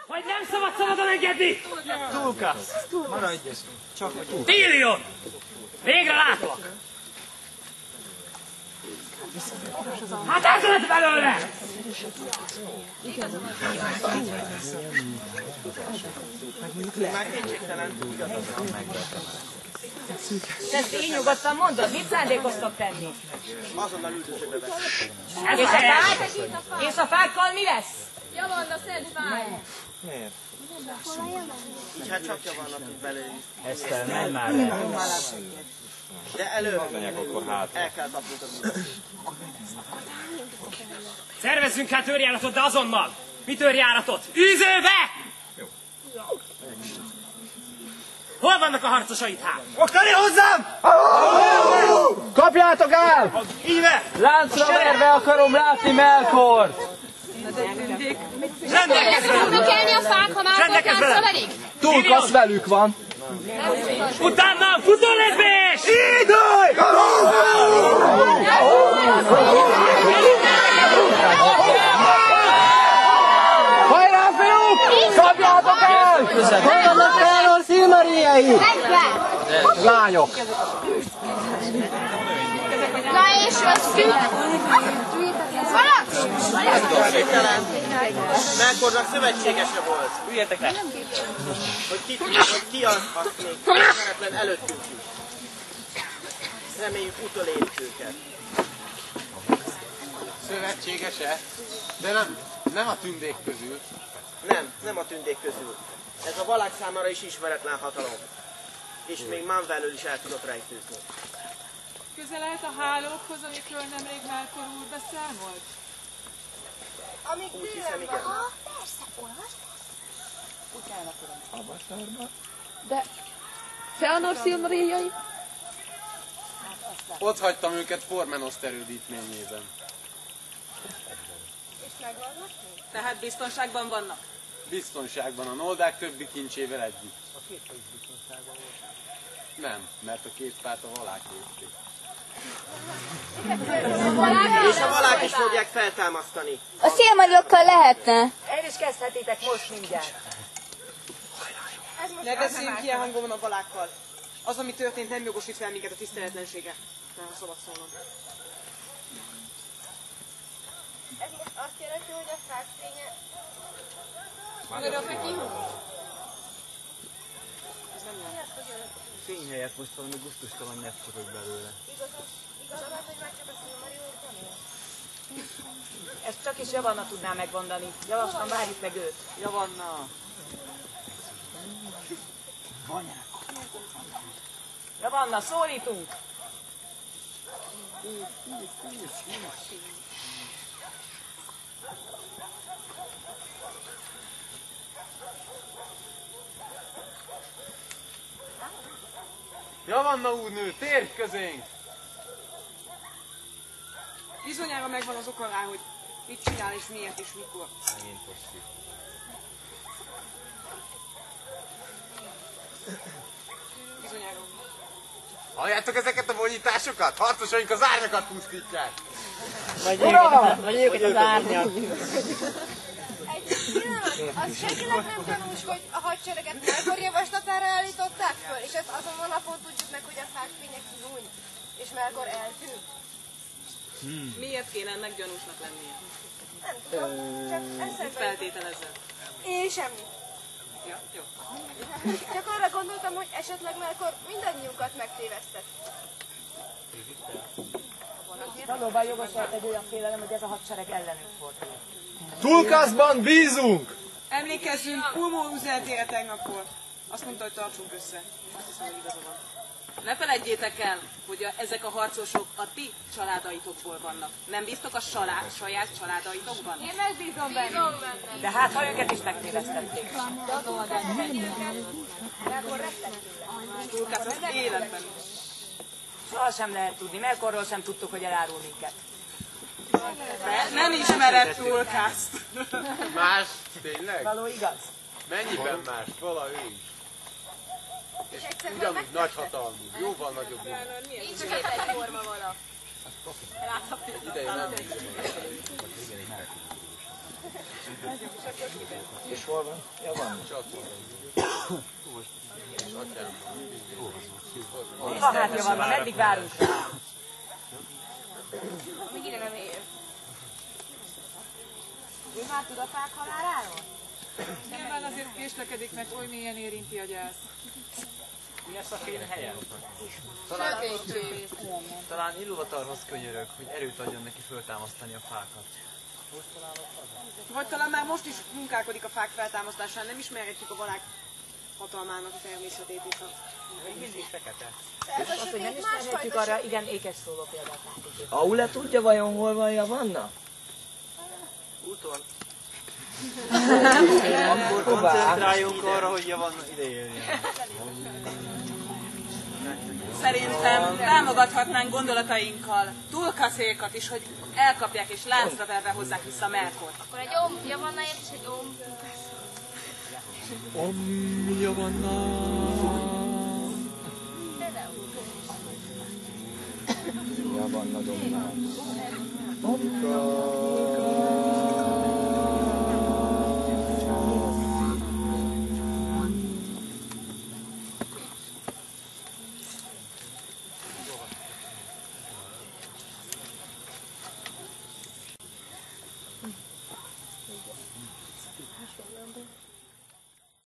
Hogy nem szabadon engedni! Tulkász! Maradj! Csak hogy... Tírion! Végre látlak! Hát ez lett belőle! Ezt így nyugodtan mondod, mit szándékoztok tenni? Azonnal üldözőbe vesz. És a fákkal mi lesz? Javanna, szedd fáj! Miért? Így hát csak Javanna tud belőle. Eszter, menj már el! De előbb el kell kapnunk az utat. Szervezzünk hát őrjáratot, de azonnal! Mit őrjáratot? Űzőbe! Hol vannak a harcosaid hát? Oktani hozzám! Kapjátok el! Íme! Láncra verve akarom látni Melkort! Rendelkezz Tudnak élni a fák, ha már láncra verik? Tulkasz velük van! Utána futólépés! Idő! Hajrá, fiúk! Kapjátok el! Hol vannak Fëanor Silmarillei? Lányok! Na és vesztük! Melkornak szövetségese volt. Üljetek le! Hogy ki az, azt még ismeretlen előttünk is. Reméljük utolérjük őket. Szövetségese? De nem a tündék közül. Nem a tündék közül. Ez a valák számára is ismeretlen hatalom. És még Manwëről is el tudott rejtőzni. Közelelt a hálókhoz, amikről nemrég Melkor úr beszámolt? Úgy hiszem, igen. Persze, olvasd. De Fëanor Silmarillei? Ott hagytam őket Formenoszt erődítményében. Tehát biztonságban vannak? Biztonságban a noldák többi kincsével együtt. A két is biztonságban volt? Nem, mert a két párt a valák lépték. És a valák is fogják feltámasztani. A szélmagyokkal lehetne. El is kezdhetitek most mindjárt. Ne beszéljünk ilyen hangon a valákkal. Az, ami történt, nem jogosít fel minket a tiszteletlensége. Nem szabad szólnom. Ez most azt jelenti, hogy a fák fénye... Fény helyett most valami gusztustalan nyelvcsapok belőle. Igazad, hogy már csak a Silmarillokban él? Ezt csak is Javanna tudná megmondani. Javaslom, várjuk meg őt. Javanna! Javanna, szólítunk! Javanna úrnő, térj közénk! Bizonyára megvan az oka rá, hogy mit csinál és miért és mikor. Bizonyára. Halljátok ezeket a vonyításokat? Harcosaink az árnyakat pusztítják! Vagy őket az árnyak. Egy pillanat, az senkinek nem gyanús, hogy a hadsereget Melkor javaslatára állították föl, és ezt azon a napon tudjuk meg, hogy a fák fénye kihúny, és Melkor eltűnt. Miért kéne ennek gyanúsnak lennie? Nem tudom, csak eszembe. Feltételezzel. Én semmi. Ja, jó. Csak arra gondoltam, hogy esetleg Melkor mindannyiunkat megtévesztett. Valóban jogos volt egy olyan félelem, hogy ez a hadsereg ellenünk fordul. Tulkászban bízunk! Emlékezzünk, Pulmó üzenetére tegnapról. Azt mondta, hogy tartsunk össze. Azt hiszem, hogy igaza van. Ne feledjétek el, hogy ezek a harcosok a ti családaitokból vannak. Nem bíztok a saját családaitokban? Én megbízom benne. De hát, ha őket is megtévesztették. Tulkász, az életben is. Soha sem lehet tudni, Melkorról sem tudtuk, hogy elárul minket. Nem ismered Tulkászt. Más? Tényleg? Való igaz? Mennyiben más? Vala ő is. És ugyanúgy nagyhatalmú, jóval nagyobb. Nincs két egyforma vala. És hol van? Ja, van. Hát Javanna, meddig várunk rá? Még ide nem ér. Ő már tud a fák haláláról? Nyilván azért késlekedik, mert oly mélyen érinti a gyász. Mi lesz a fény helyen? Talán Ilúvatarhoz könyörög, hogy erőt adjon neki föltámasztani a fákat. Vagy talán már most is munkálkodik a fák feltámasztásán, nem ismerhetjük a valák hatalmának a természetét is. Még mindig fekete. Azt, hogy nem ismerhetjük arra, igen, ékes szóló példát. Aule tudja vajon hol van Javanna? Úton. Akkor koncentráljunk arra, hogy Javanna ide érjen. Szerintem támogathatnánk gondolatainkkal Tulkaszékat is, hogy elkapják és láncra verve hozzák vissza Melkort. Akkor egy om Javannáért és egy om. Om Javanna. Javanna dominál.